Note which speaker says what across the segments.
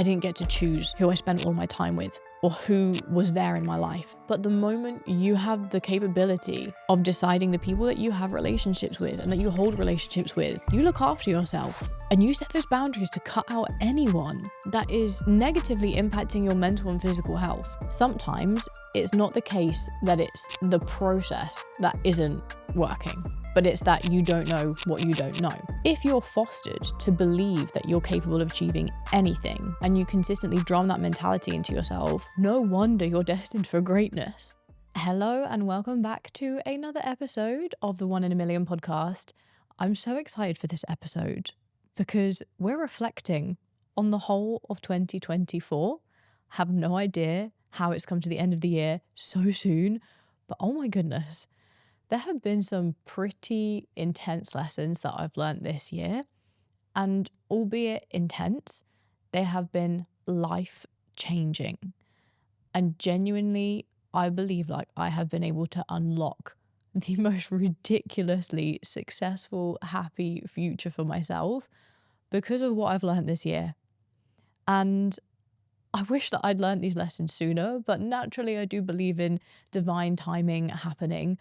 Speaker 1: I didn't get to choose who I spent all my time with or who was there in my life. But the moment you have the capability of deciding the people that you have relationships with and that you hold relationships with, you look after yourself and you set those boundaries to cut out anyone that is negatively impacting your mental and physical health. Sometimes it's not the case that it's the process that isn't working, but it's that you don't know what you don't know. If you're fostered to believe that you're capable of achieving anything and you consistently drum that mentality into yourself, no wonder you're destined for greatness. Hello and welcome back to another episode of the 1 in a Million podcast. I'm so excited for this episode because we're reflecting on the whole of 2024. Have no idea how it's come to the end of the year so soon, but oh my goodness. There have been some pretty intense lessons that I've learned this year, and albeit intense, they have been life-changing. And genuinely, I believe I have been able to unlock the most ridiculously successful, happy future for myself because of what I've learned this year. And I wish that I'd learned these lessons sooner, but naturally I do believe in divine timing happening.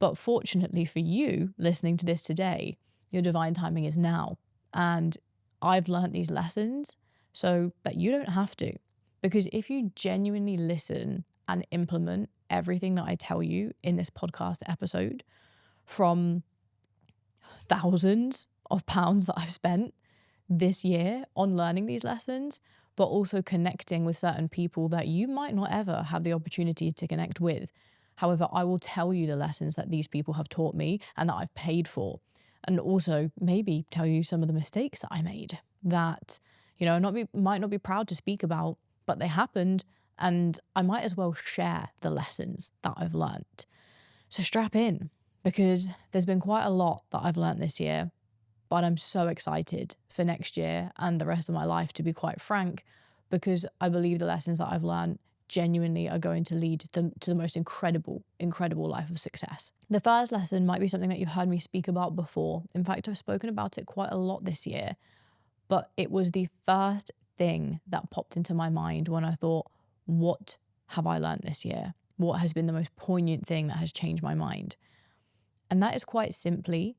Speaker 1: But fortunately for you listening to this today, your divine timing is now. And I've learned these lessons so that you don't have to. Because if you genuinely listen and implement everything that I tell you in this podcast episode, from thousands of pounds that I've spent this year on learning these lessons, but also connecting with certain people that you might not ever have the opportunity to connect with. However, I will tell you the lessons that these people have taught me and that I've paid for. And also maybe tell you some of the mistakes that I made that, might not be proud to speak about, but they happened. And I might as well share the lessons that I've learned. So strap in, because there's been quite a lot that I've learned this year, but I'm so excited for next year and the rest of my life, to be quite frank, because I believe the lessons that I've learned genuinely are going to lead to the most incredible life of success. The first lesson might be something that you've heard me speak about before. In fact, I've spoken about it quite a lot this year, but it was the first thing that popped into my mind when I thought, what have I learned this year? What has been the most poignant thing that has changed my mind? And that is quite simply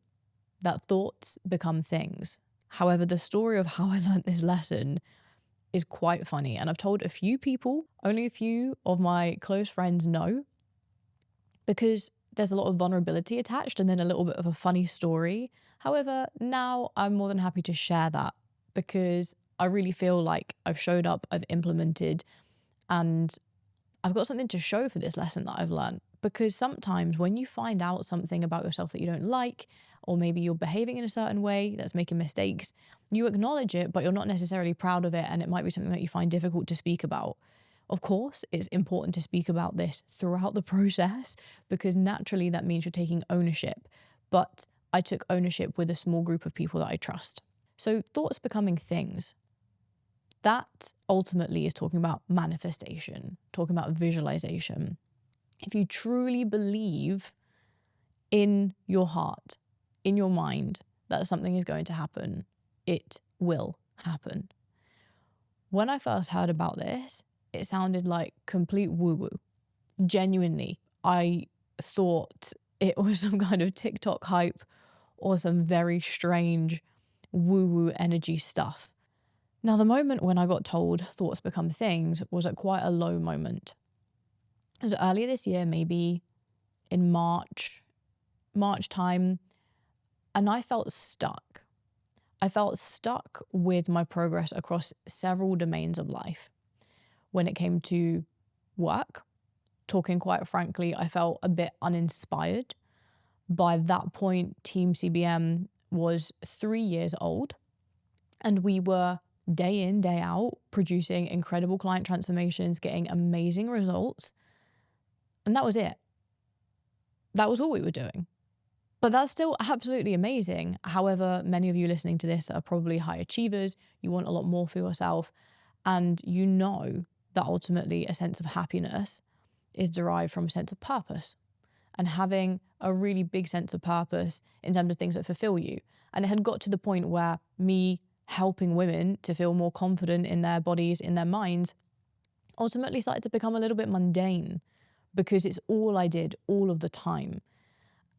Speaker 1: that thoughts become things. However, the story of how I learned this lesson is quite funny. And I've told a few people, only a few of my close friends know, because there's a lot of vulnerability attached and then a little bit of a funny story. However, now I'm more than happy to share that because I really feel like I've showed up, I've implemented, and I've got something to show for this lesson that I've learned. Because sometimes when you find out something about yourself that you don't like, or maybe you're behaving in a certain way that's making mistakes, you acknowledge it, but you're not necessarily proud of it, and it might be something that you find difficult to speak about. Of course, it's important to speak about this throughout the process, because naturally that means you're taking ownership. But I took ownership with a small group of people that I trust. So thoughts becoming things. That ultimately is talking about manifestation, talking about visualization. If you truly believe in your heart, in your mind, that something is going to happen, it will happen. When I first heard about this, it sounded like complete woo-woo. Genuinely, I thought it was some kind of TikTok hype or some very strange woo-woo energy stuff. Now, the moment when I got told thoughts become things was at quite a low moment. It was earlier this year, maybe in March time, and I felt stuck. I felt stuck with my progress across several domains of life. When it came to work, talking quite frankly, I felt a bit uninspired. By that point, Team CBM was 3 years old, and we were day in, day out, producing incredible client transformations, getting amazing results. And that was it. That was all we were doing. But that's still absolutely amazing. However, many of you listening to this are probably high achievers. You want a lot more for yourself. And you know that ultimately a sense of happiness is derived from a sense of purpose. And having a really big sense of purpose in terms of things that fulfill you. And it had got to the point where me helping women to feel more confident in their bodies, in their minds, ultimately started to become a little bit mundane because it's all I did all of the time.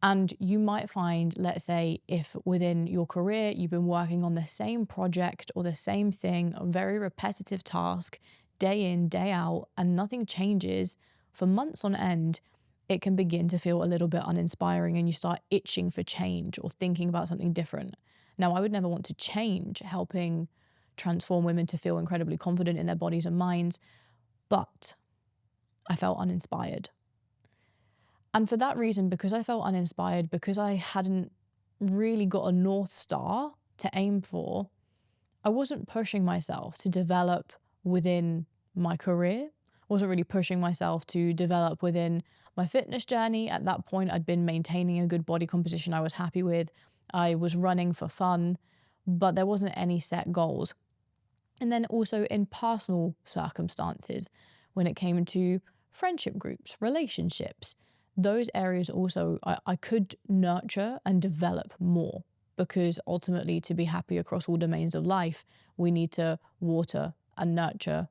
Speaker 1: And you might find, let's say, if within your career, you've been working on the same project or the same thing, a very repetitive task, day in, day out, and nothing changes for months on end, it can begin to feel a little bit uninspiring and you start itching for change or thinking about something different. Now, I would never want to change helping transform women to feel incredibly confident in their bodies and minds, but I felt uninspired. And for that reason, because I felt uninspired, because I hadn't really got a North Star to aim for, I wasn't pushing myself to develop within my career, wasn't really pushing myself to develop within my fitness journey. At that point, I'd been maintaining a good body composition I was happy with. I was running for fun, but there wasn't any set goals. And then also in personal circumstances, when it came to friendship groups, relationships, those areas also I could nurture and develop more, because ultimately to be happy across all domains of life, we need to water and nurture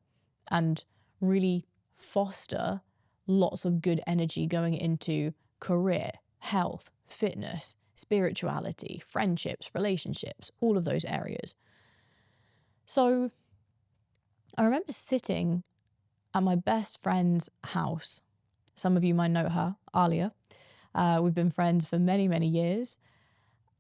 Speaker 1: and really foster lots of good energy going into career, health, fitness, spirituality, friendships, relationships, all of those areas. So I remember sitting at my best friend's house. Some of you might know her, Alia. We've been friends for many, many years.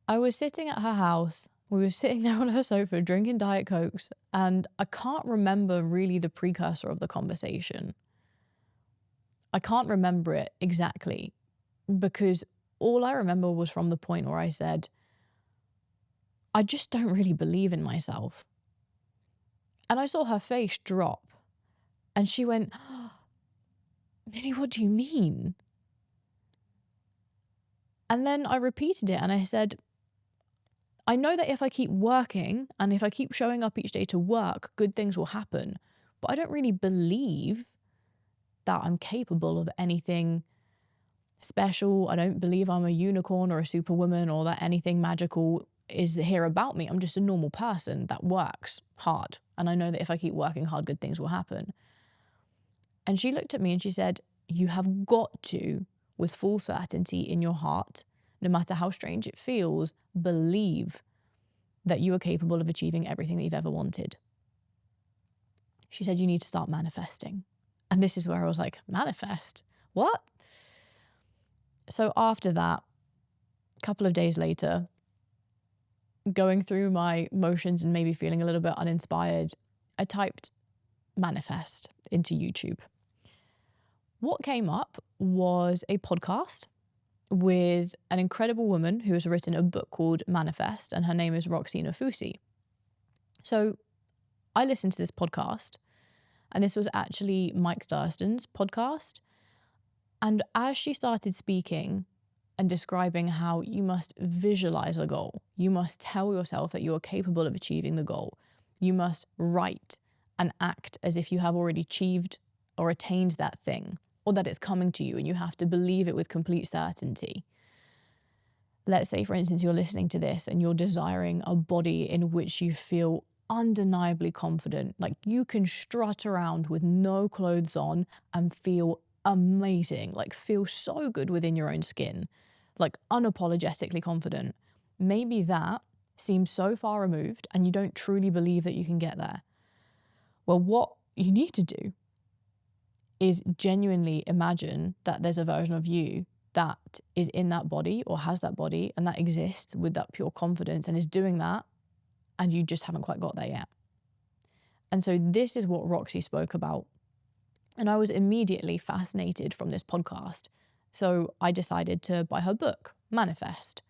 Speaker 1: I was sitting at her house. We were sitting there on her sofa drinking Diet Cokes, and I can't remember really the precursor of the conversation. I can't remember it exactly, because all I remember was from the point where I said, I just don't really believe in myself. And I saw her face drop, and she went, Millie, what do you mean? And then I repeated it and I said, I know that if I keep working and if I keep showing up each day to work, good things will happen. But I don't really believe that I'm capable of anything special. I don't believe I'm a unicorn or a superwoman or that anything magical is here about me. I'm just a normal person that works hard. And I know that if I keep working hard, good things will happen. And she looked at me and she said, you have got to, with full certainty in your heart, no matter how strange it feels, believe that you are capable of achieving everything that you've ever wanted. She said, you need to start manifesting. And this is where I was like, manifest? What? So after that, a couple of days later, going through my motions and maybe feeling a little bit uninspired, I typed manifest into YouTube. What came up was a podcast with an incredible woman who has written a book called Manifest, and her name is Roxina Fusi. So I listened to this podcast, and this was actually Mike Thurston's podcast. And as she started speaking and describing how you must visualize a goal, you must tell yourself that you are capable of achieving the goal, you must write and act as if you have already achieved or attained that thing, or that it's coming to you and you have to believe it with complete certainty. Let's say, for instance, you're listening to this and you're desiring a body in which you feel undeniably confident, like you can strut around with no clothes on and feel amazing, like feel so good within your own skin, like unapologetically confident. Maybe that seems so far removed and you don't truly believe that you can get there. Well, what you need to do is genuinely imagine that there's a version of you that is in that body or has that body and that exists with that pure confidence and is doing that, and you just haven't quite got there yet. And so this is what Roxy spoke about. And I was immediately fascinated from this podcast. So I decided to buy her book, Manifest.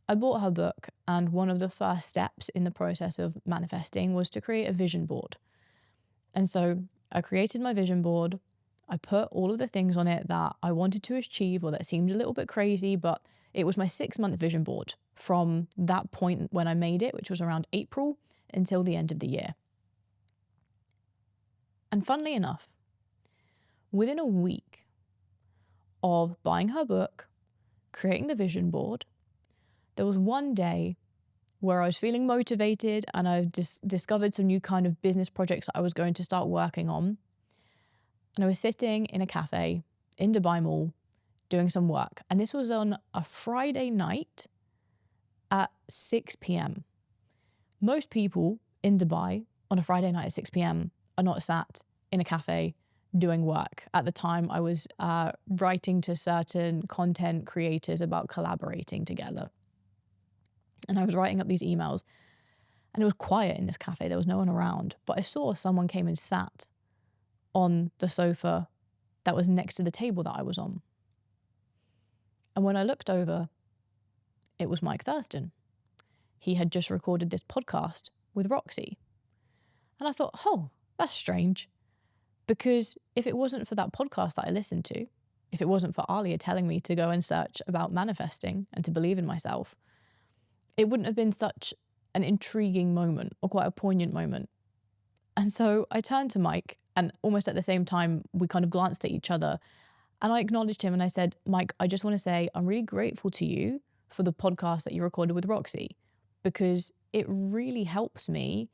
Speaker 1: I bought her book, and one of the first steps in the process of manifesting was to create a vision board. And so I created my vision board. I put all of the things on it that I wanted to achieve or that seemed a little bit crazy, but it was my 6-month vision board from that point when I made it, which was around April, until the end of the year. And funnily enough, within a week of buying her book, creating the vision board, there was one day where I was feeling motivated and I've discovered some new kind of business projects that I was going to start working on. And I was sitting in a cafe in Dubai Mall doing some work. And this was on a Friday night at 6 p.m. Most people in Dubai on a Friday night at 6 p.m. are not sat in a cafe doing work. At the time, I was writing to certain content creators about collaborating together. And I was writing up these emails, and it was quiet in this cafe. There was no one around. But I saw someone came and sat on the sofa that was next to the table that I was on. And when I looked over, it was Mike Thurston. He had just recorded this podcast with Roxy. And I thought, oh, that's strange. Because if it wasn't for that podcast that I listened to, if it wasn't for Alia telling me to go and search about manifesting and to believe in myself, it wouldn't have been such an intriguing moment or quite a poignant moment. And so I turned to Mike, and almost at the same time, we kind of glanced at each other, and I acknowledged him and I said, Mike, I just want to say I'm really grateful to you for the podcast that you recorded with Roxy, because it really helps me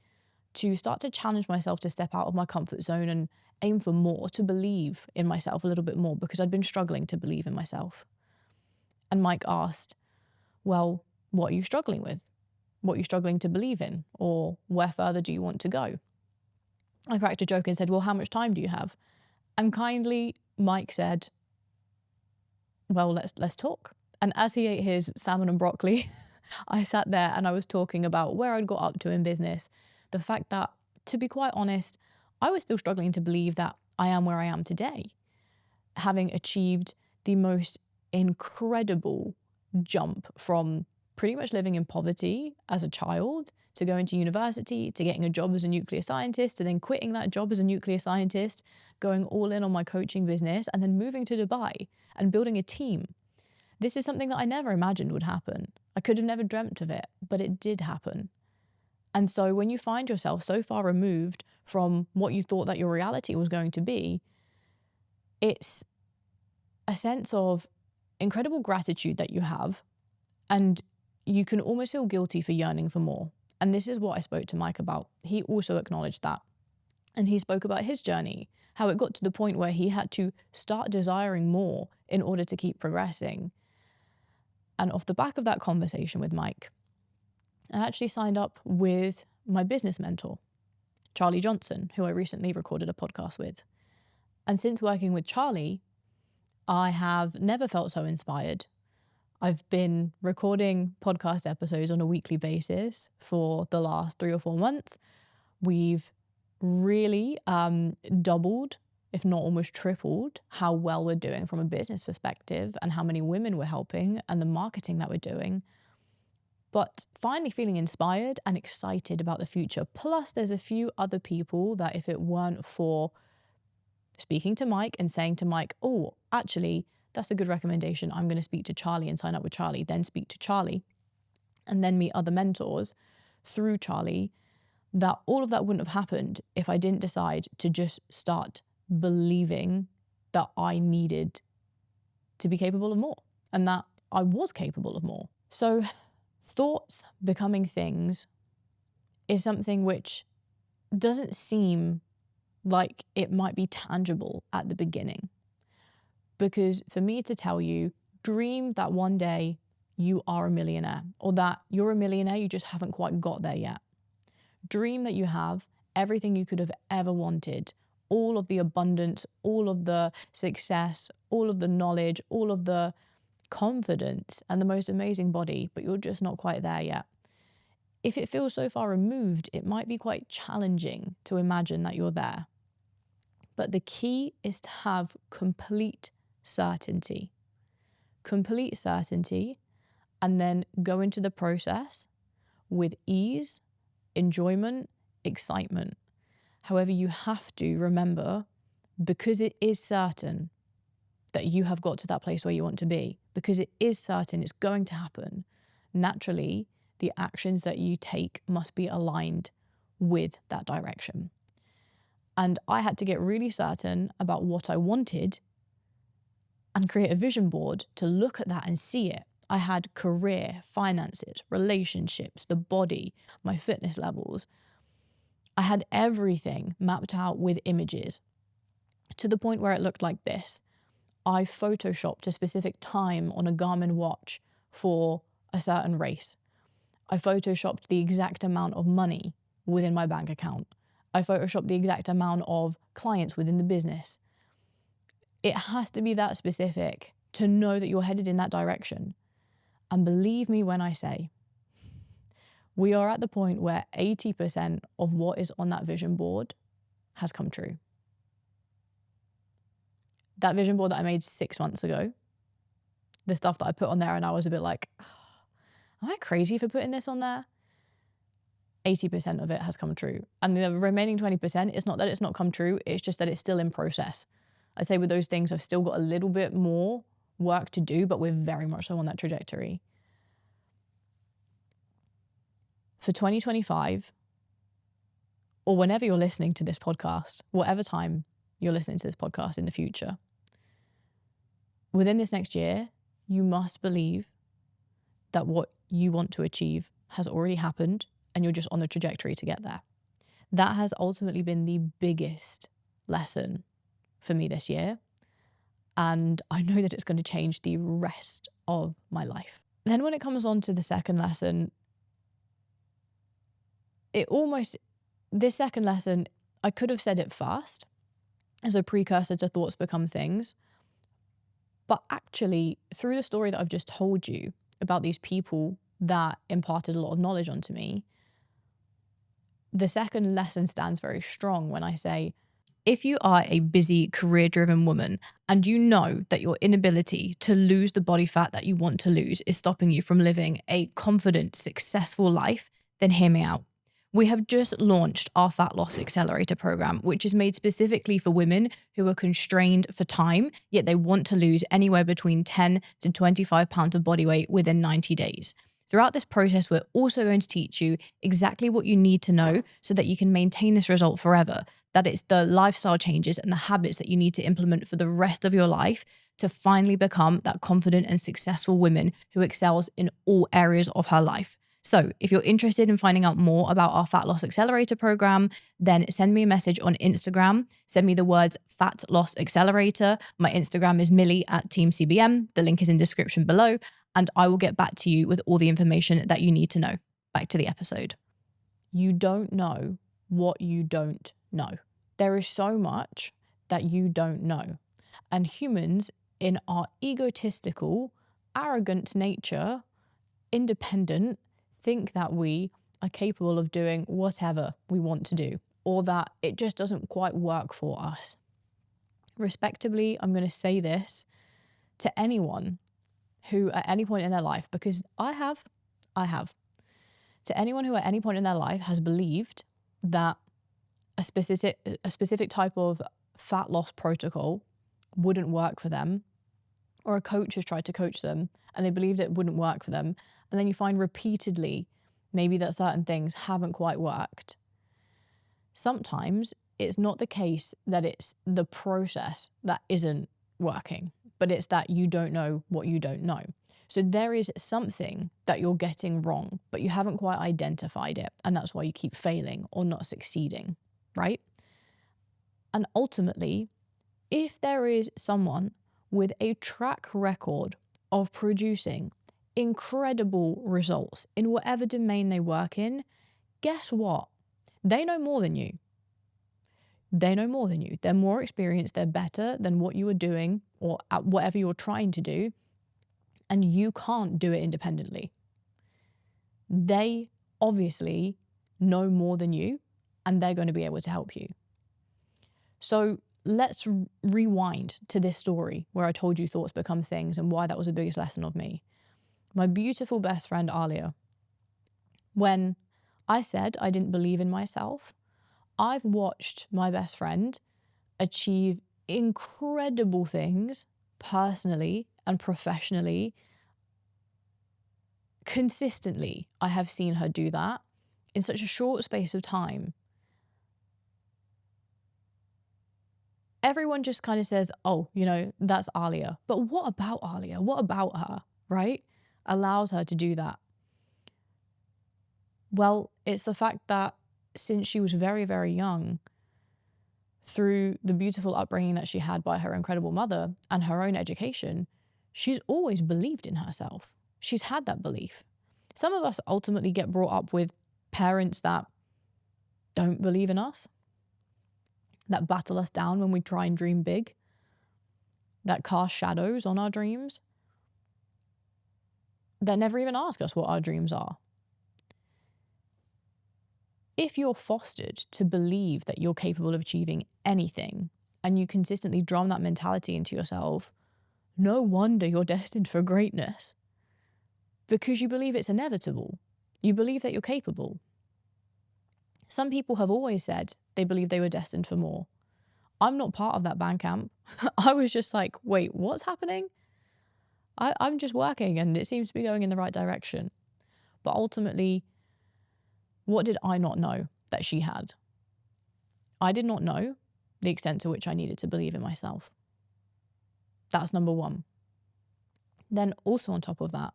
Speaker 1: to start to challenge myself to step out of my comfort zone and aim for more, to believe in myself a little bit more, because I'd been struggling to believe in myself. And Mike asked, well, what are you struggling with? What are you struggling to believe in? Or where further do you want to go? I cracked a joke and said, well, how much time do you have? And kindly, Mike said, well, let's talk. And as he ate his salmon and broccoli, I sat there and I was talking about where I'd got up to in business. The fact that, to be quite honest, I was still struggling to believe that I am where I am today, having achieved the most incredible jump from pretty much living in poverty as a child to going to university, to getting a job as a nuclear scientist, to then quitting that job as a nuclear scientist, going all in on my coaching business, and then moving to Dubai and building a team. This is something that I never imagined would happen. I could have never dreamt of it, but it did happen. And so when you find yourself so far removed from what you thought that your reality was going to be, it's a sense of incredible gratitude that you have, and you can almost feel guilty for yearning for more. And this is what I spoke to Mike about. He also acknowledged that. And he spoke about his journey, how it got to the point where he had to start desiring more in order to keep progressing. And off the back of that conversation with Mike, I actually signed up with my business mentor, Charlie Johnson, who I recently recorded a podcast with. And since working with Charlie, I have never felt so inspired. I've been recording podcast episodes on a weekly basis for the last 3 or 4 months. We've really doubled, if not almost tripled, how well we're doing from a business perspective and how many women we're helping and the marketing that we're doing. But finally feeling inspired and excited about the future. Plus, there's a few other people that if it weren't for speaking to Mike and saying to Mike, oh, actually, that's a good recommendation. I'm going to speak to Charlie and sign up with Charlie, then speak to Charlie, and then meet other mentors through Charlie, that all of that wouldn't have happened if I didn't decide to just start believing that I needed to be capable of more and that I was capable of more. So thoughts becoming things is something which doesn't seem like it might be tangible at the beginning. Because for me to tell you, dream that one day you are a millionaire, or that you're a millionaire, you just haven't quite got there yet. Dream that you have everything you could have ever wanted, all of the abundance, all of the success, all of the knowledge, all of the confidence, and the most amazing body, but you're just not quite there yet. If it feels so far removed, it might be quite challenging to imagine that you're there. But the key is to have complete certainty, and then go into the process with ease, enjoyment, excitement. However, you have to remember, because it is certain that you have got to that place where you want to be, because it is certain it's going to happen, naturally, the actions that you take must be aligned with that direction. And I had to get really certain about what I wanted and create a vision board to look at that and see it. I had career, finances, relationships, the body, my fitness levels. I had everything mapped out with images to the point where it looked like this. I photoshopped a specific time on a Garmin watch for a certain race. I photoshopped the exact amount of money within my bank account. I photoshopped the exact amount of clients within the business. It has to be that specific to know that you're headed in that direction. And believe me when I say, we are at the point where 80% of what is on that vision board has come true. That vision board that I made 6 months ago, the stuff that I put on there and I was a bit like, am I crazy for putting this on there? 80% of it has come true. And the remaining 20%, it's not that it's not come true, it's just that it's still in process. I'd say with those things, I've still got a little bit more work to do, but we're very much so on that trajectory. For 2025, or whenever you're listening to this podcast, whatever time you're listening to this podcast in the future, within this next year, you must believe that what you want to achieve has already happened and you're just on the trajectory to get there. That has ultimately been the biggest lesson for me this year. And I know that it's going to change the rest of my life. Then when it comes on to the second lesson, this second lesson, I could have said it first as a precursor to Thoughts Become Things. But actually, through the story that I've just told you about these people that imparted a lot of knowledge onto me, the second lesson stands very strong when I say, if you are a busy, career-driven woman and you know that your inability to lose the body fat that you want to lose is stopping you from living a confident, successful life, then hear me out. We have just launched our Fat Loss Accelerator program, which is made specifically for women who are constrained for time, yet they want to lose anywhere between 10 to 25 pounds of body weight within 90 days. Throughout this process, we're also going to teach you exactly what you need to know so that you can maintain this result forever. That it's the lifestyle changes and the habits that you need to implement for the rest of your life to finally become that confident and successful woman who excels in all areas of her life. So if you're interested in finding out more about our Fat Loss Accelerator program, then send me a message on Instagram. Send me the words Fat Loss Accelerator. My Instagram is millie@teamcbm. The link is in description below, and I will get back to you with all the information that you need to know. Back to the episode. You don't know what you don't know. There is so much that you don't know. And humans, in our egotistical, arrogant nature, independent, think that we are capable of doing whatever we want to do, or that it just doesn't quite work for us. Respectably, I'm going to say this to anyone who at any point in their life, because I have, to anyone who at any point in their life has believed that a specific type of fat loss protocol wouldn't work for them, or a coach has tried to coach them and they believed it wouldn't work for them, and then you find repeatedly maybe that certain things haven't quite worked. Sometimes it's not the case that it's the process that isn't working, but it's that you don't know what you don't know. So there is something that you're getting wrong, but you haven't quite identified it, and that's why you keep failing or not succeeding, right? And ultimately, if there is someone with a track record of producing incredible results in whatever domain they work in, guess what? They know more than you. They know more than you. They're more experienced. They're better than what you are doing or at whatever you're trying to do. And you can't do it independently. They obviously know more than you, and they're going to be able to help you. So let's rewind to this story where I told you thoughts become things and why that was the biggest lesson of me. My beautiful best friend, Alia, when I said I didn't believe in myself, I've watched my best friend achieve incredible things personally and professionally. Consistently, I have seen her do that in such a short space of time. Everyone just kind of says, oh, that's Alia. But what about Alia? What about her, right? allows her to do that? Well, it's the fact that since she was very, very young, through the beautiful upbringing that she had by her incredible mother and her own education, she's always believed in herself. She's had that belief. Some of us ultimately get brought up with parents that don't believe in us, that battle us down when we try and dream big, that cast shadows on our dreams, that never even ask us what our dreams are. If you're fostered to believe that you're capable of achieving anything and you consistently drum that mentality into yourself, no wonder you're destined for greatness, because you believe it's inevitable. You believe that you're capable. Some people have always said they believe they were destined for more. I'm not part of that band camp. I was just like, wait, what's happening? I'm just working and it seems to be going in the right direction. But ultimately, what did I not know that she had? I did not know the extent to which I needed to believe in myself. That's number one. Then also on top of that,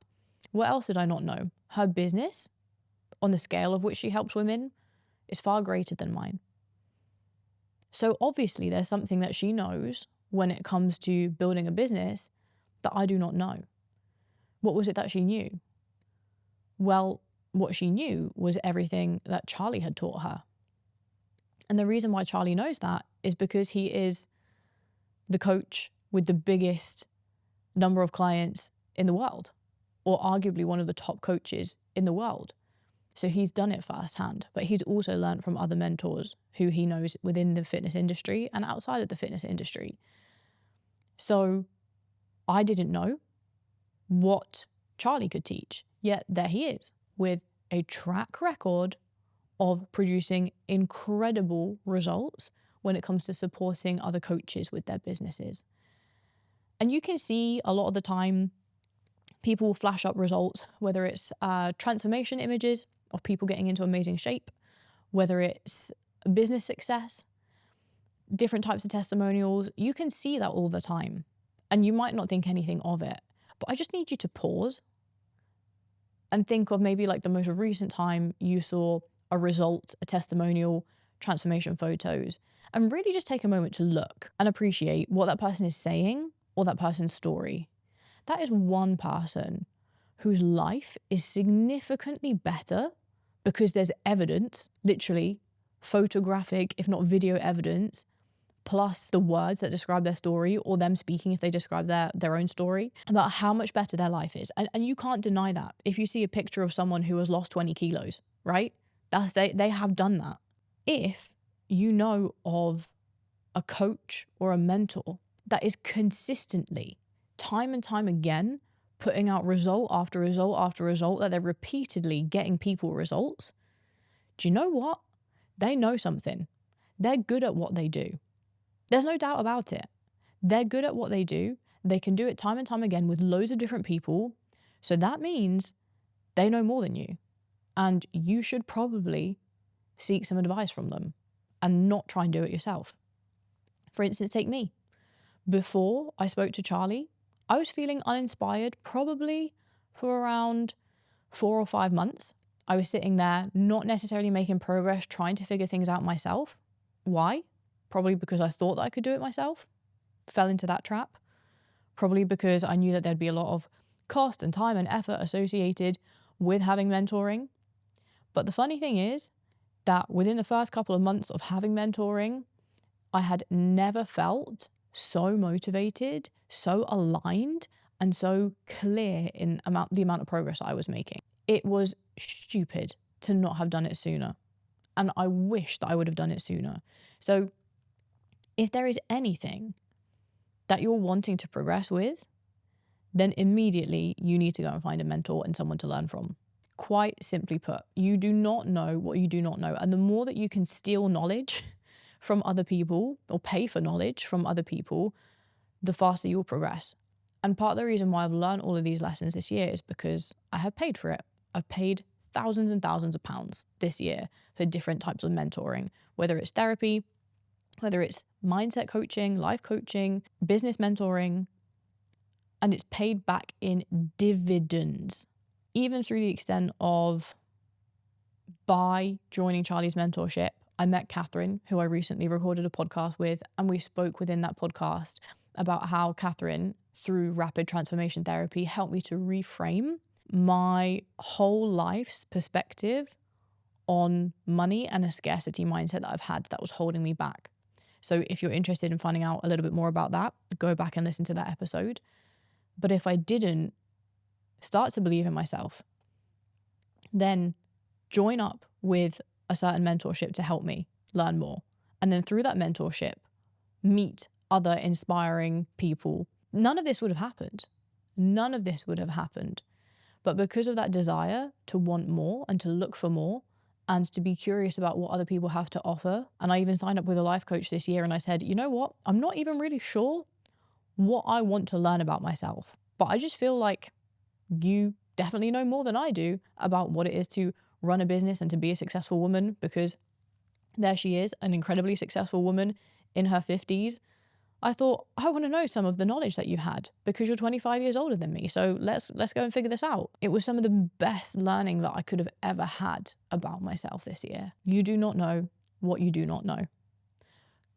Speaker 1: what else did I not know? Her business, on the scale of which she helps women, is far greater than mine. So obviously there's something that she knows when it comes to building a business that I do not know. What was it that she knew? Well, what she knew was everything that Charlie had taught her. And the reason why Charlie knows that is because he is the coach with the biggest number of clients in the world, or arguably one of the top coaches in the world. So he's done it firsthand, but he's also learned from other mentors who he knows within the fitness industry and outside of the fitness industry. So I didn't know what Charlie could teach, yet there he is with a track record of producing incredible results when it comes to supporting other coaches with their businesses. And you can see a lot of the time people will flash up results, whether it's transformation images of people getting into amazing shape, whether it's business success, different types of testimonials. You can see that all the time and you might not think anything of it, but I just need you to pause and think of maybe like the most recent time you saw a result, a testimonial, transformation photos, and really just take a moment to look and appreciate what that person is saying or that person's story. That is one person whose life is significantly better because there's evidence, literally photographic, if not video evidence, plus the words that describe their story, or them speaking if they describe their own story, about how much better their life is. And you can't deny that. If you see a picture of someone who has lost 20 kilos, right? They have done that. If you know of a coach or a mentor that is consistently, time and time again, putting out result after result after result, that they're repeatedly getting people results, do you know what? They know something. They're good at what they do. There's no doubt about it. They're good at what they do. They can do it time and time again with loads of different people. So that means they know more than you. And you should probably seek some advice from them and not try and do it yourself. For instance, take me. Before I spoke to Charlie, I was feeling uninspired probably for around 4 or 5 months. I was sitting there, not necessarily making progress, trying to figure things out myself. Why? Probably because I thought that I could do it myself. Fell into that trap. Probably because I knew that there'd be a lot of cost and time and effort associated with having mentoring. But the funny thing is that within the first couple of months of having mentoring, I had never felt so motivated, so aligned, and so clear in the amount of progress I was making. It was stupid to not have done it sooner. And I wish that I would have done it sooner. So if there is anything that you're wanting to progress with, then immediately you need to go and find a mentor and someone to learn from. Quite simply put, you do not know what you do not know. And the more that you can steal knowledge from other people or pay for knowledge from other people, the faster you'll progress. And part of the reason why I've learned all of these lessons this year is because I have paid for it. I've paid thousands and thousands of pounds this year for different types of mentoring, whether it's therapy, whether it's mindset coaching, life coaching, business mentoring, And it's paid back in dividends, even through the extent of, by joining Charlie's mentorship, I met Catherine, who I recently recorded a podcast with, and we spoke within that podcast about how Catherine, through rapid transformation therapy, helped me to reframe my whole life's perspective on money and a scarcity mindset that I've had that was holding me back. So if you're interested in finding out a little bit more about that, go back and listen to that episode. But if I didn't start to believe in myself, then join up with a certain mentorship to help me learn more. And then through that mentorship, meet other inspiring people. None of this would have happened. None of this would have happened. But because of that desire to want more and to look for more and to be curious about what other people have to offer. And I even signed up with a life coach this year and I said, you know what? I'm not even really sure what I want to learn about myself. But I just feel like you definitely know more than I do about what it is to run a business and to be a successful woman, because there she is, an incredibly successful woman in her 50s. I thought, I want to know some of the knowledge that you had because you're 25 years older than me. So let's go and figure this out. It was some of the best learning that I could have ever had about myself this year. You do not know what you do not know.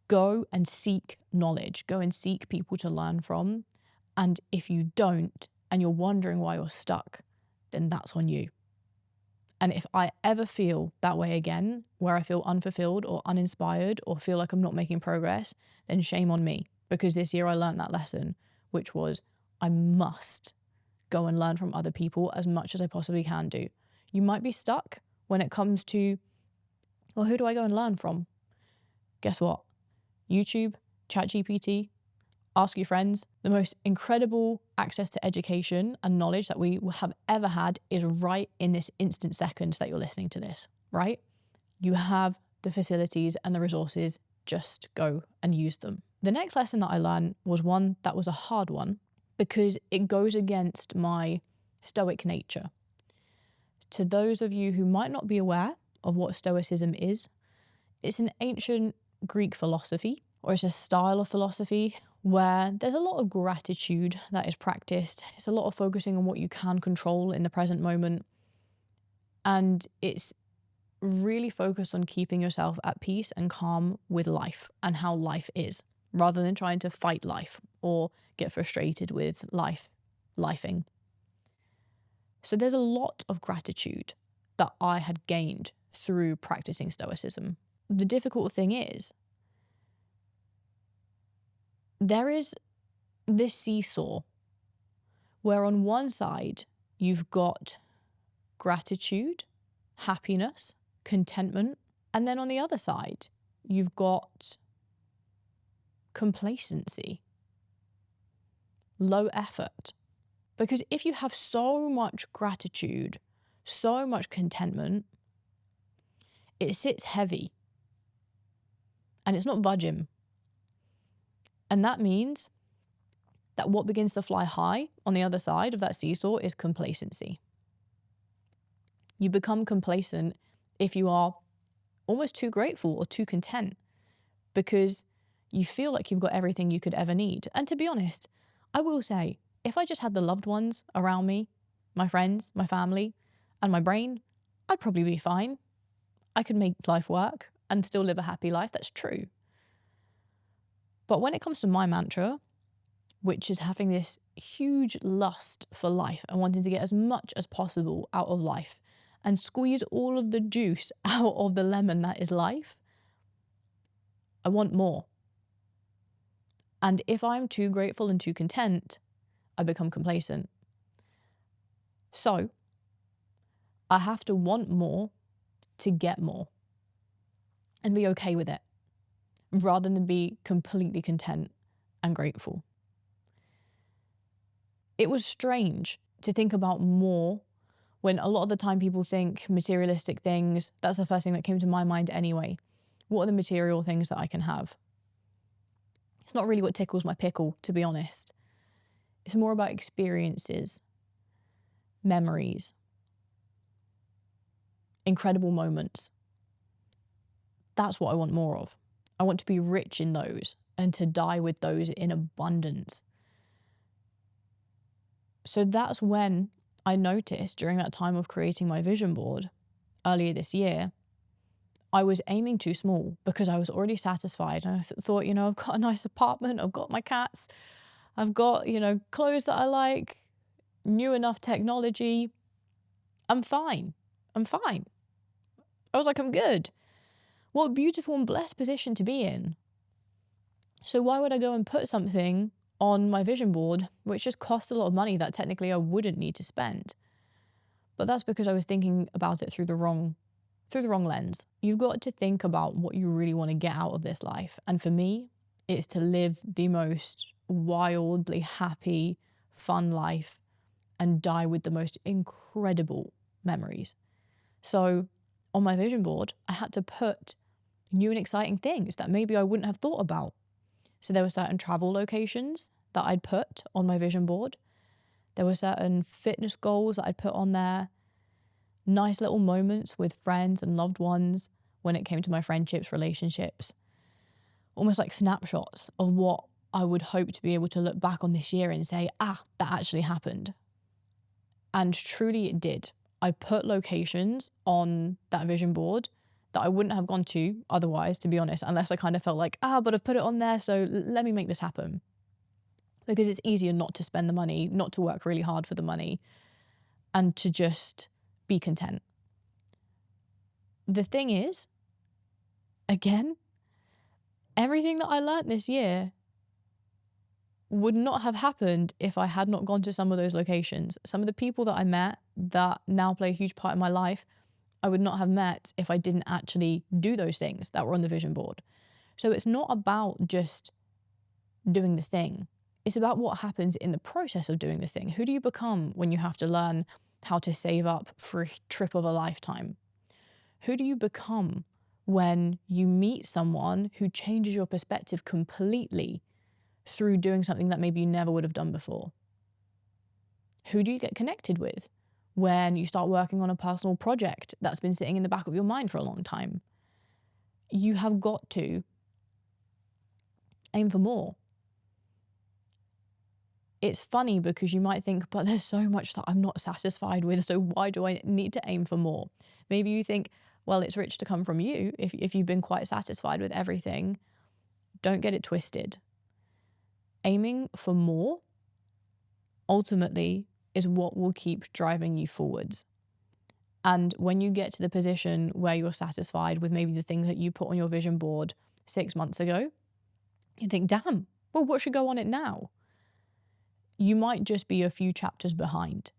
Speaker 1: Go and seek knowledge. Go and seek people to learn from. And if you don't, and you're wondering why you're stuck, then that's on you. And if I ever feel that way again, where I feel unfulfilled or uninspired or feel like I'm not making progress, then shame on me. Because this year I learned that lesson, which was I must go and learn from other people as much as I possibly can do. You might be stuck when it comes to, well, who do I go and learn from? Guess what? YouTube, ChatGPT, ask your friends. The most incredible access to education and knowledge that we have ever had is right in this instant second that you're listening to this, right? You have the facilities and the resources, just go and use them. The next lesson that I learned was one that was a hard one because it goes against my stoic nature. To those of you who might not be aware of what stoicism is, it's an ancient Greek philosophy, or it's a style of philosophy where there's a lot of gratitude that is practiced. It's a lot of focusing on what you can control in the present moment. And it's really focused on keeping yourself at peace and calm with life and how life is, rather than trying to fight life or get frustrated with lifing. So there's a lot of gratitude that I had gained through practicing stoicism. The difficult thing is, there is this seesaw where on one side you've got gratitude, happiness, contentment, and then on the other side you've got complacency, low effort. Because if you have so much gratitude, so much contentment, it sits heavy and it's not budging. And that means that what begins to fly high on the other side of that seesaw is complacency. You become complacent if you are almost too grateful or too content because you feel like you've got everything you could ever need. And to be honest, I will say, if I just had the loved ones around me, my friends, my family, and my brain, I'd probably be fine. I could make life work and still live a happy life. That's true. But when it comes to my mantra, which is having this huge lust for life and wanting to get as much as possible out of life and squeeze all of the juice out of the lemon that is life, I want more. And if I'm too grateful and too content, I become complacent. So I have to want more to get more and be okay with it, rather than be completely content and grateful. It was strange to think about more when a lot of the time people think materialistic things. That's the first thing that came to my mind anyway. What are the material things that I can have? It's not really what tickles my pickle, to be honest. It's more about experiences, memories, incredible moments. That's what I want more of. I want to be rich in those and to die with those in abundance. So that's when I noticed during that time of creating my vision board earlier this year, I was aiming too small because I was already satisfied. And I thought, I've got a nice apartment, I've got my cats, I've got, clothes that I like, new enough technology. I'm fine. I'm fine. I was like, I'm good. What a beautiful and blessed position to be in. So why would I go and put something on my vision board, which just costs a lot of money that technically I wouldn't need to spend? But that's because I was thinking about it through the wrong lens. You've got to think about what you really want to get out of this life. And for me, it's to live the most wildly happy, fun life and die with the most incredible memories. So on my vision board, I had to put new and exciting things that maybe I wouldn't have thought about. So there were certain travel locations that I'd put on my vision board. There were certain fitness goals that I'd put on there. Nice little moments with friends and loved ones when it came to my friendships, relationships. Almost like snapshots of what I would hope to be able to look back on this year and say, that actually happened. And truly it did. I put locations on that vision board that I wouldn't have gone to otherwise, to be honest, unless I kind of felt like, but I've put it on there, so let me make this happen. Because it's easier not to spend the money, not to work really hard for the money, and to just be content. The thing is, again, everything that I learned this year would not have happened if I had not gone to some of those locations. Some of the people that I met that now play a huge part in my life, I would not have met if I didn't actually do those things that were on the vision board. So it's not about just doing the thing. It's about what happens in the process of doing the thing. Who do you become when you have to learn how to save up for a trip of a lifetime? Who do you become when you meet someone who changes your perspective completely through doing something that maybe you never would have done before? Who do you get connected with when you start working on a personal project that's been sitting in the back of your mind for a long time? You have got to aim for more. It's funny because you might think, but there's so much that I'm not satisfied with, so why do I need to aim for more? Maybe you think, well, it's rich to come from you if you've been quite satisfied with everything. Don't get it twisted. Aiming for more ultimately is what will keep driving you forwards. And when you get to the position where you're satisfied with maybe the things that you put on your vision board 6 months ago, you think, damn, well, what should go on it now? You might just be a few chapters behind.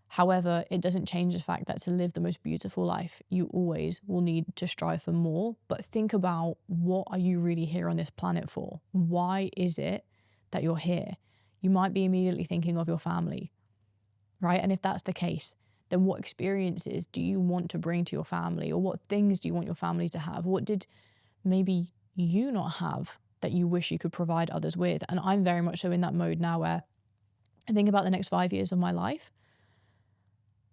Speaker 1: However, it doesn't change the fact that to live the most beautiful life, you always will need to strive for more. But think about, what are you really here on this planet for? Why is it that you're here? You might be immediately thinking of your family, right? And if that's the case, then what experiences do you want to bring to your family? Or what things do you want your family to have? What did maybe you not have that you wish you could provide others with? And I'm very much so in that mode now where I think about the next 5 years of my life.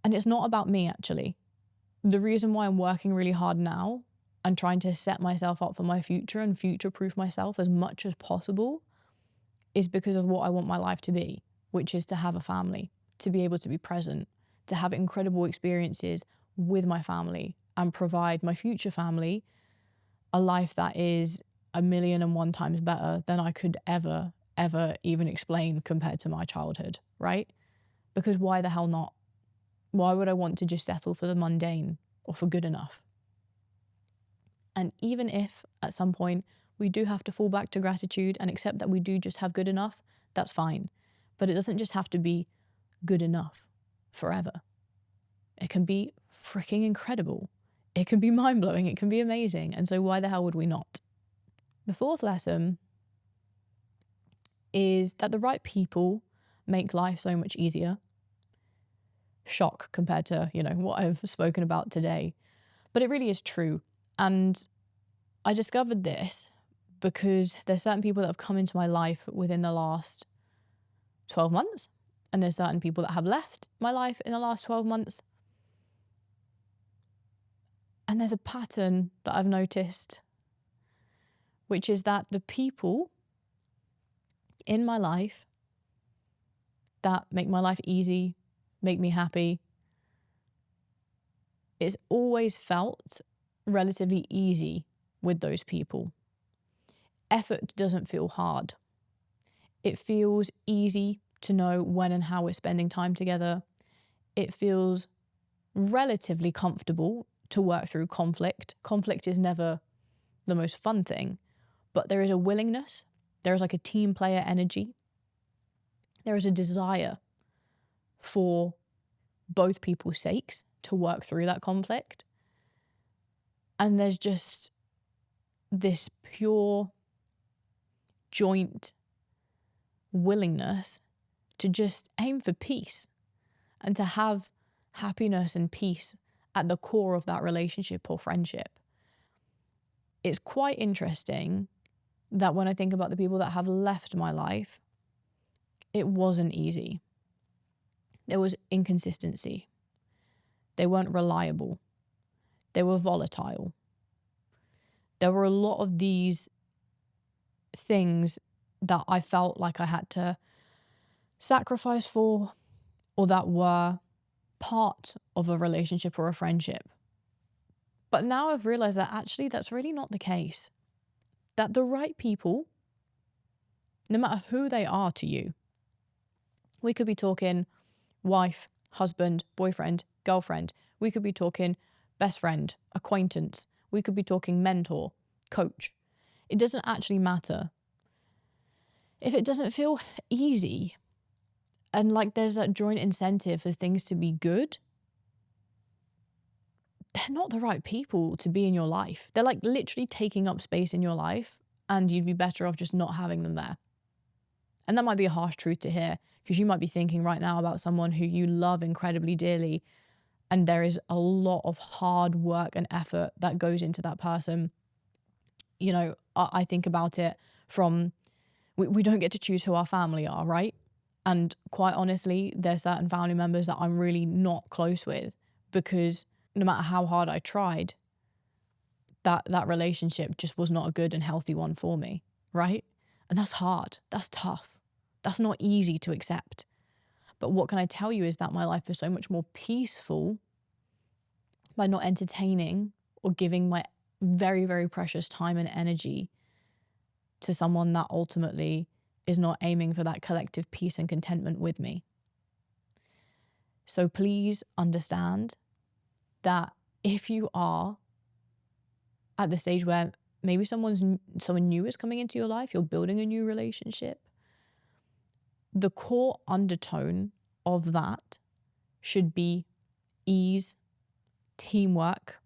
Speaker 1: And it's not about me, actually. The reason why I'm working really hard now and trying to set myself up for my future and future-proof myself as much as possible is because of what I want my life to be, which is to have a family, to be able to be present, to have incredible experiences with my family and provide my future family a life that is 1,000,001 times better than I could ever even explain compared to my childhood, right? Because why the hell not? Why would I want to just settle for the mundane or for good enough? And even if at some point we do have to fall back to gratitude and accept that we do just have good enough, that's fine. But it doesn't just have to be good enough forever. It can be freaking incredible. It can be mind-blowing. It can be amazing. And so why the hell would we not? The fourth lesson is that the right people make life so much easier. Shock compared to, what I've spoken about today. But it really is true. And I discovered this because there's certain people that have come into my life within the last 12 months. And there's certain people that have left my life in the last 12 months. And there's a pattern that I've noticed, which is that the people in my life that make my life easy, make me happy. It's always felt relatively easy with those people. Effort doesn't feel hard. It feels easy to know when and how we're spending time together. It feels relatively comfortable to work through conflict. Conflict is never the most fun thing, but there is a willingness. There is like a team player energy. There is a desire for both people's sakes to work through that conflict. And there's just this pure joint willingness to just aim for peace and to have happiness and peace at the core of that relationship or friendship. It's quite interesting that when I think about the people that have left my life, it wasn't easy. There was inconsistency. They weren't reliable. They were volatile. There were a lot of these things that I felt like I had to sacrifice for, or that were part of a relationship or a friendship. But now I've realized that actually that's really not the case. That the right people, no matter who they are to you, we could be talking wife, husband, boyfriend, girlfriend. We could be talking best friend, acquaintance. We could be talking mentor, coach. It doesn't actually matter. If it doesn't feel easy and like there's that joint incentive for things to be good, they're not the right people to be in your life. They're like literally taking up space in your life, and you'd be better off just not having them there. And that might be a harsh truth to hear, because you might be thinking right now about someone who you love incredibly dearly, and there is a lot of hard work and effort that goes into that person. You know, I think about it from, we don't get to choose who our family are, right? And quite honestly, there's certain family members that I'm really not close with, because no matter how hard I tried, that relationship just was not a good and healthy one for me, right? And that's hard. That's tough. That's not easy to accept. But what can I tell you is that my life is so much more peaceful by not entertaining or giving my very, very precious time and energy to someone that ultimately is not aiming for that collective peace and contentment with me. So please understand that if you are at the stage where maybe someone new is coming into your life, you're building a new relationship, the core undertone of that should be ease, teamwork,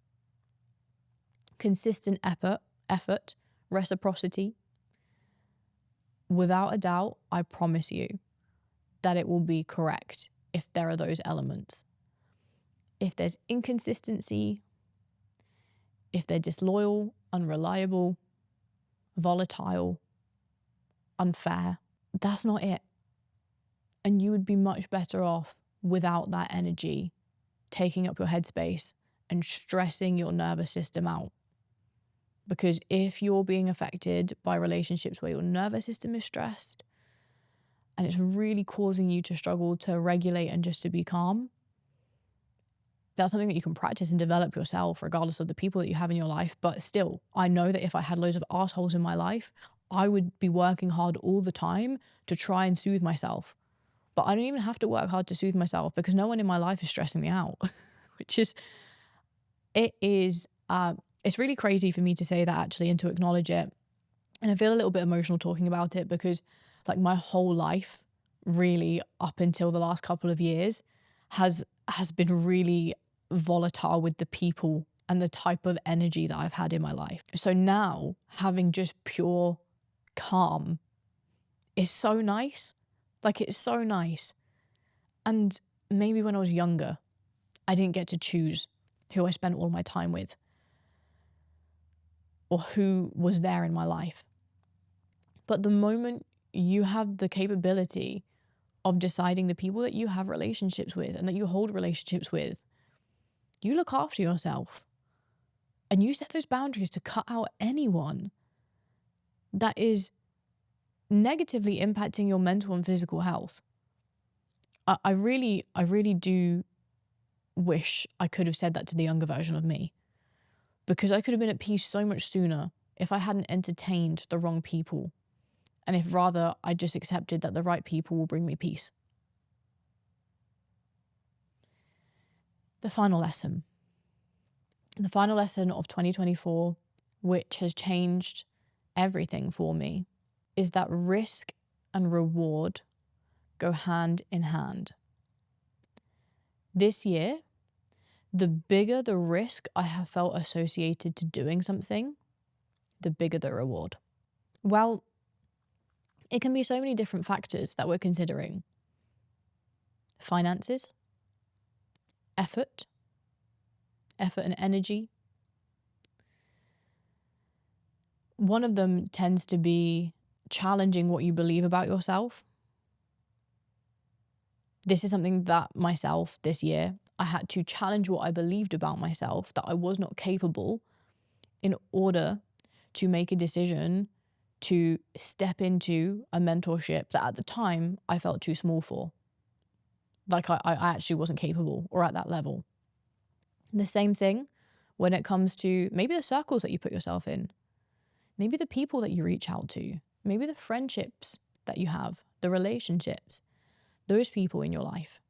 Speaker 1: consistent effort, reciprocity. Without a doubt, I promise you that it will be correct if there are those elements. If there's inconsistency, if they're disloyal, unreliable, volatile, unfair, that's not it. And you would be much better off without that energy taking up your headspace and stressing your nervous system out. Because if you're being affected by relationships where your nervous system is stressed and it's really causing you to struggle to regulate and just to be calm, that's something that you can practice and develop yourself regardless of the people that you have in your life. But still, I know that if I had loads of assholes in my life, I would be working hard all the time to try and soothe myself. But I don't even have to work hard to soothe myself because no one in my life is stressing me out, which is, it's really crazy for me to say that actually and to acknowledge it. And I feel a little bit emotional talking about it because like my whole life, really up until the last couple of years, has been really volatile with the people and the type of energy that I've had in my life. So now having just pure calm is so nice. Like, it's so nice. And maybe when I was younger, I didn't get to choose who I spent all my time with or who was there in my life. But the moment you have the capability of deciding the people that you have relationships with and that you hold relationships with, you look after yourself and you set those boundaries to cut out anyone that is negatively impacting your mental and physical health. I really do wish I could have said that to the younger version of me, because I could have been at peace so much sooner if I hadn't entertained the wrong people, and if rather I just accepted that the right people will bring me peace. The final lesson of 2024, which has changed everything for me, is that risk and reward go hand in hand. This year, the bigger the risk I have felt associated to doing something, the bigger the reward. Well, it can be so many different factors that we're considering. Finances, effort and energy. One of them tends to be challenging what you believe about yourself. This is something that myself this year, I had to challenge what I believed about myself, that I was not capable, in order to make a decision to step into a mentorship that at the time I felt too small for. Like I actually wasn't capable or at that level. And the same thing when it comes to maybe the circles that you put yourself in, maybe the people that you reach out to, maybe the friendships that you have, the relationships, those people in your life.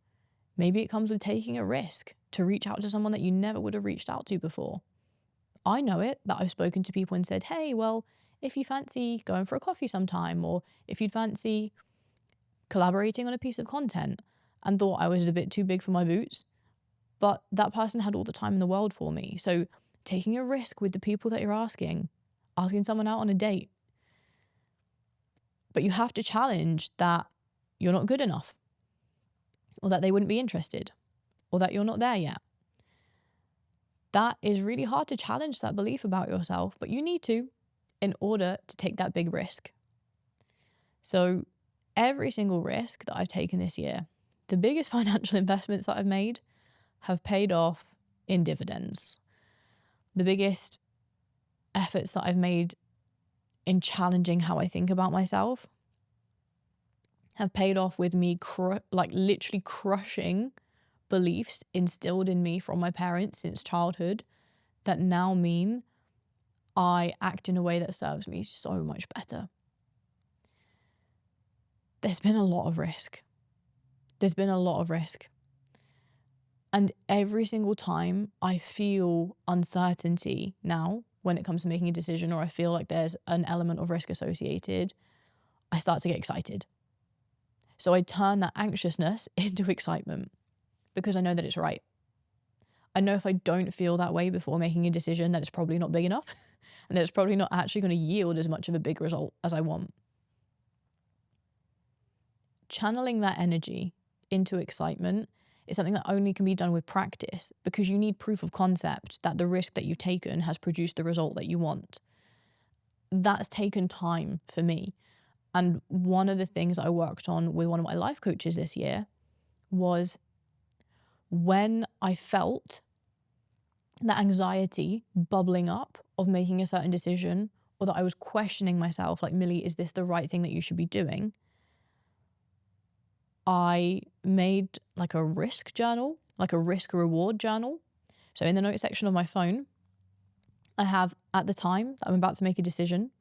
Speaker 1: Maybe it comes with taking a risk to reach out to someone that you never would have reached out to before. I know it, that I've spoken to people and said, hey, well, if you fancy going for a coffee sometime, or if you'd fancy collaborating on a piece of content, and thought I was a bit too big for my boots, but that person had all the time in the world for me. So taking a risk with the people that you're asking someone out on a date. But you have to challenge that you're not good enough, or that they wouldn't be interested, or that you're not there yet. That is really hard to challenge, that belief about yourself, but you need to in order to take that big risk. So every single risk that I've taken this year, the biggest financial investments that I've made, have paid off in dividends. The biggest efforts that I've made in challenging how I think about myself have paid off with me literally crushing beliefs instilled in me from my parents since childhood that now mean I act in a way that serves me so much better. There's been a lot of risk. And every single time I feel uncertainty now when it comes to making a decision, or I feel like there's an element of risk associated, I start to get excited. So I turn that anxiousness into excitement because I know that it's right. I know if I don't feel that way before making a decision, that it's probably not big enough and that it's probably not actually going to yield as much of a big result as I want. Channeling that energy into excitement is something that only can be done with practice, because you need proof of concept that the risk that you've taken has produced the result that you want. That's taken time for me. And one of the things I worked on with one of my life coaches this year was when I felt that anxiety bubbling up of making a certain decision, or that I was questioning myself, like, Millie, is this the right thing that you should be doing? I made like a risk journal, like a risk reward journal. So in the notes section of my phone, I have, at the time that I'm about to make a decision,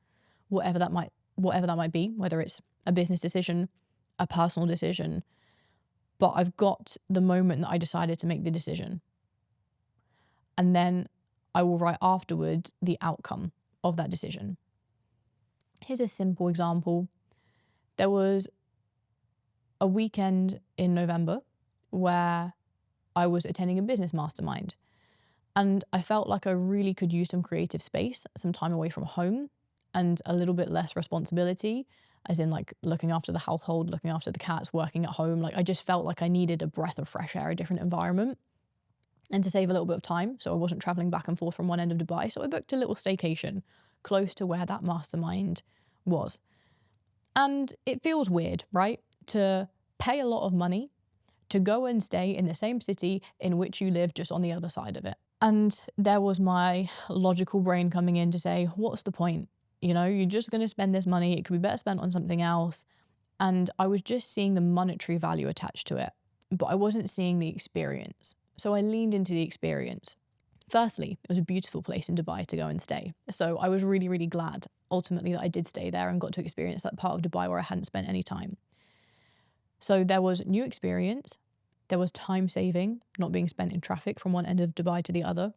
Speaker 1: whatever that might be, whether it's a business decision, a personal decision, but I've got the moment that I decided to make the decision. And then I will write afterwards the outcome of that decision. Here's a simple example. There was a weekend in November where I was attending a business mastermind, and I felt like I really could use some creative space, some time away from home, and a little bit less responsibility, as in like looking after the household, looking after the cats, working at home. Like I just felt like I needed a breath of fresh air, a different environment, and to save a little bit of time so I wasn't traveling back and forth from one end of Dubai. So I booked a little staycation close to where that mastermind was. And it feels weird, right? To pay a lot of money to go and stay in the same city in which you live, just on the other side of it. And there was my logical brain coming in to say, what's the point? You know, you're just going to spend this money. It could be better spent on something else. And I was just seeing the monetary value attached to it. but I wasn't seeing the experience. So I leaned into the experience. Firstly, it was a beautiful place in Dubai to go and stay. So I was really, really glad ultimately that I did stay there and got to experience that part of Dubai where I hadn't spent any time. So there was new experience. There was time saving, not being spent in traffic from one end of Dubai to the other.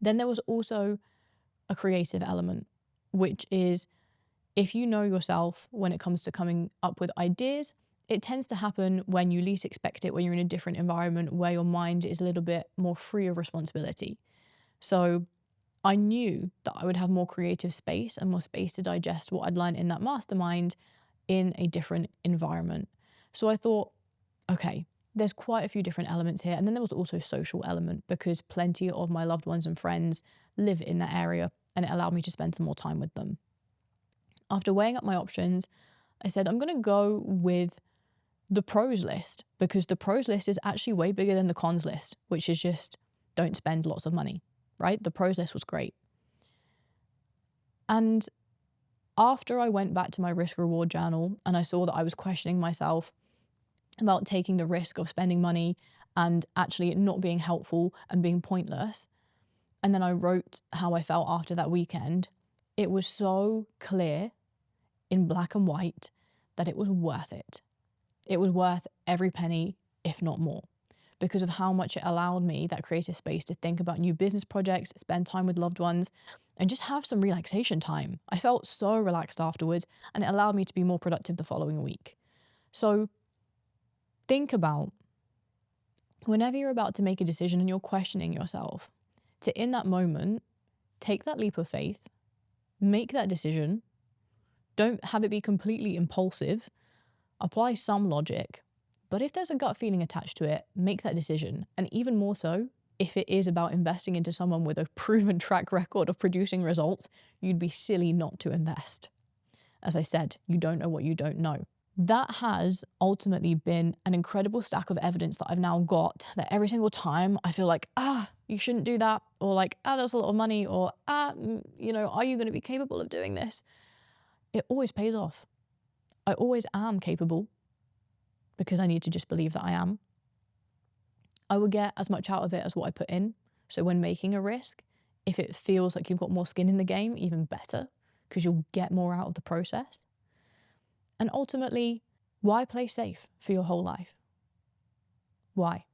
Speaker 1: Then there was also a creative element, which is if you know yourself when it comes to coming up with ideas, it tends to happen when you least expect it, when you're in a different environment where your mind is a little bit more free of responsibility. So I knew that I would have more creative space and more space to digest what I'd learned in that mastermind in a different environment. So I thought, okay, there's quite a few different elements here. And then there was also social element because plenty of my loved ones and friends live in that area and it allowed me to spend some more time with them. After weighing up my options, I said, I'm going to go with the pros list because the pros list is actually way bigger than the cons list, which is just don't spend lots of money, right? The pros list was great. And after I went back to my risk reward journal and I saw that I was questioning myself about taking the risk of spending money and actually it not being helpful and being pointless, and then I wrote how I felt after that weekend, it was so clear in black and white that it was worth it. It was worth every penny, if not more, because of how much it allowed me that creative space to think about new business projects, spend time with loved ones, and just have some relaxation time. I felt so relaxed afterwards, and it allowed me to be more productive the following week. So think about whenever you're about to make a decision and you're questioning yourself, to in that moment, take that leap of faith, make that decision. Don't have it be completely impulsive. Apply some logic. But if there's a gut feeling attached to it, make that decision. And even more so, if it is about investing into someone with a proven track record of producing results, you'd be silly not to invest. As I said, you don't know what you don't know. That has ultimately been an incredible stack of evidence that I've now got that every single time I feel like, you shouldn't do that, or like, that's a lot of money, or, are you going to be capable of doing this? It always pays off. I always am capable because I need to just believe that I am. I will get as much out of it as what I put in. So when making a risk, if it feels like you've got more skin in the game, even better, because you'll get more out of the process. And ultimately, why play safe for your whole life? Why?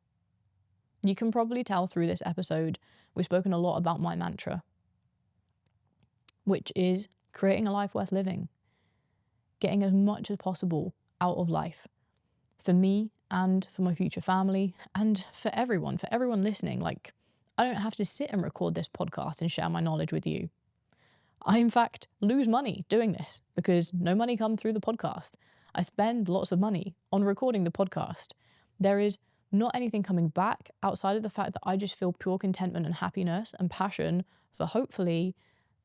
Speaker 1: You can probably tell through this episode, we've spoken a lot about my mantra, which is creating a life worth living, getting as much as possible out of life for me and for my future family and for everyone listening. Like, I don't have to sit and record this podcast and share my knowledge with you. I, in fact, lose money doing this because no money comes through the podcast. I spend lots of money on recording the podcast. There is not anything coming back outside of the fact that I just feel pure contentment and happiness and passion for hopefully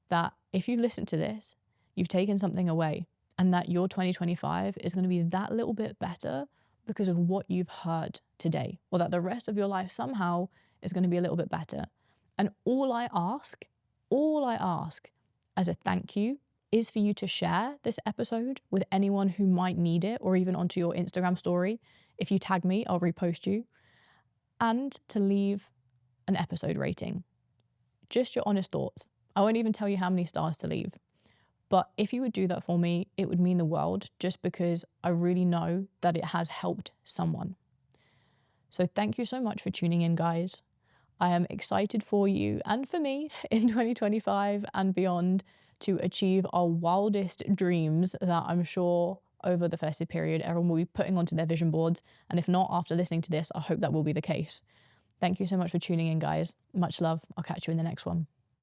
Speaker 1: that if you've listened to this, you've taken something away and that your 2025 is going to be that little bit better because of what you've heard today, or that the rest of your life somehow is going to be a little bit better. And all I ask as a thank you is for you to share this episode with anyone who might need it, or even onto your Instagram story. If you tag me, I'll repost you. And to leave an episode rating. Just your honest thoughts. I won't even tell you how many stars to leave. But if you would do that for me, it would mean the world, just because I really know that it has helped someone. So thank you so much for tuning in, guys. I am excited for you and for me in 2025 and beyond to achieve our wildest dreams that I'm sure over the festive period everyone will be putting onto their vision boards. And if not, after listening to this, I hope that will be the case. Thank you so much for tuning in, guys. Much love. I'll catch you in the next one.